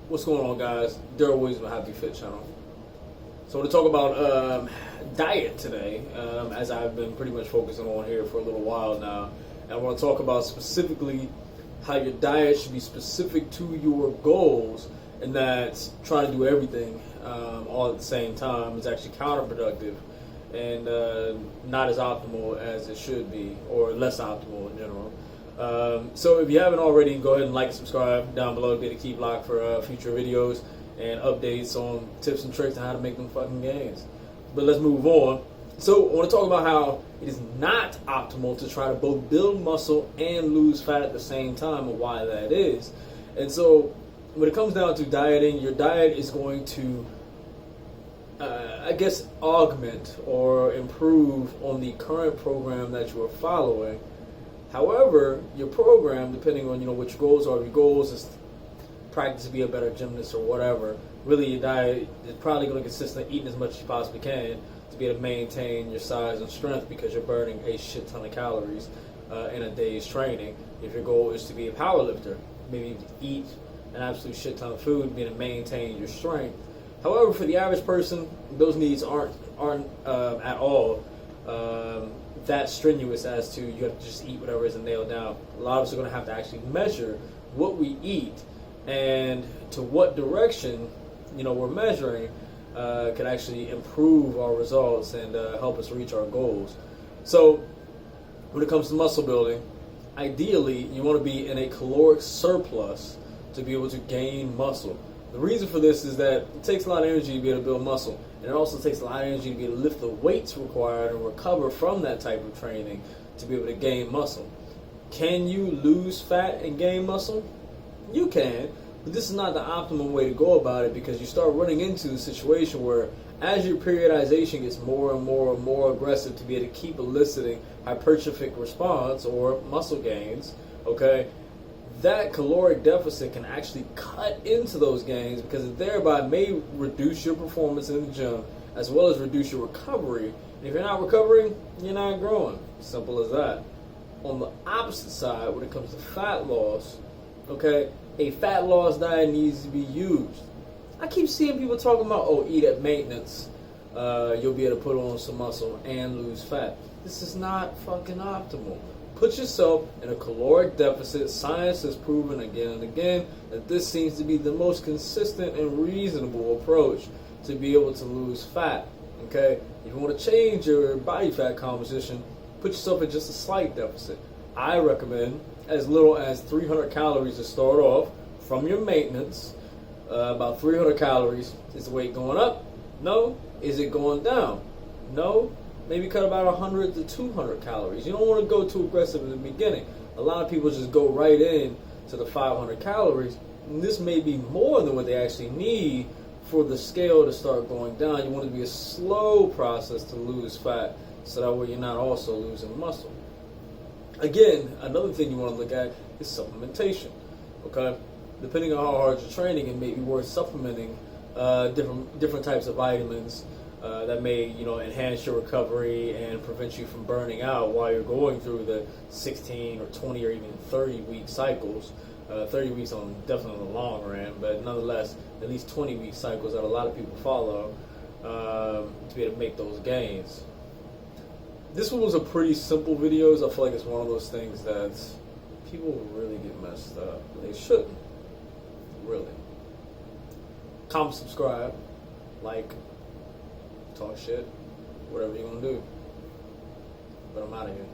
What's going on, guys? Daryl Williams with Happy Fit Channel. So I want to talk about diet today, as I've been pretty much focusing on here for a little while now. And I want to talk about specifically how your diet should be specific to your goals, and that trying to do everything all at the same time is actually counterproductive and not as optimal as it should be, or less optimal in general. So if you haven't already, go ahead and like and subscribe down below to be the key block for future videos and updates on tips and tricks on how to make them fucking gains. But let's move on. So I want to talk about how it is not optimal to try to both build muscle and lose fat at the same time, and why that is. And so when it comes down to dieting, your diet is going to augment or improve on the current program that you are following. However, your program, depending on what your goals are, if your goals is practice to be a better gymnast or whatever, really your diet is probably going to consist of eating as much as you possibly can to be able to maintain your size and strength, because you're burning a shit ton of calories in a day's training. If your goal is to be a power lifter, maybe eat an absolute shit ton of food to be able to maintain your strength. However, for the average person, those needs aren't at all that strenuous as to you have to just eat whatever isn't nailed down. A lot of us are going to have to actually measure what we eat and to what direction we're measuring can actually improve our results and help us reach our goals. So when it comes to muscle building, ideally you want to be in a caloric surplus to be able to gain muscle. The reason for this is that it takes a lot of energy to be able to build muscle, and it also takes a lot of energy to be able to lift the weights required and recover from that type of training to be able to gain muscle. Can you lose fat and gain muscle? You can, but this is not the optimal way to go about it, because you start running into the situation where as your periodization gets more and more and more aggressive to be able to keep eliciting hypertrophic response or muscle gains, okay, that caloric deficit can actually cut into those gains, because it thereby may reduce your performance in the gym as well as reduce your recovery. And if you're not recovering, you're not growing. Simple as that. On the opposite side, when it comes to fat loss, okay, a fat loss diet needs to be used. I keep seeing people talking about, eat at maintenance. You'll be able to put on some muscle and lose fat. This is not fucking optimal. Put yourself in a caloric deficit. Science has proven again and again that this seems to be the most consistent and reasonable approach to be able to lose fat. Okay? If you want to change your body fat composition, put yourself in just a slight deficit. I recommend as little as 300 calories to start off from your maintenance. About 300 calories. Is the weight going up? No. Is it going down? No. Maybe cut about 100 to 200 calories. You don't want to go too aggressive in the beginning. A lot of people just go right in to the 500 calories. And this may be more than what they actually need for the scale to start going down. You want it to be a slow process to lose fat, so that way you're not also losing muscle. Again, another thing you want to look at is supplementation. Okay? Depending on how hard you're training, it may be worth supplementing different types of vitamins that may enhance your recovery and prevent you from burning out while you're going through the 16 or 20 or even 30 week cycles. 30 weeks on definitely the long run, but nonetheless at least 20 week cycles that a lot of people follow to be able to make those gains. This one was a pretty simple video, so I feel like it's one of those things that people really get messed up. They shouldn't, really. Comment, subscribe, like, talk shit, whatever you're gonna do. But I'm out of here.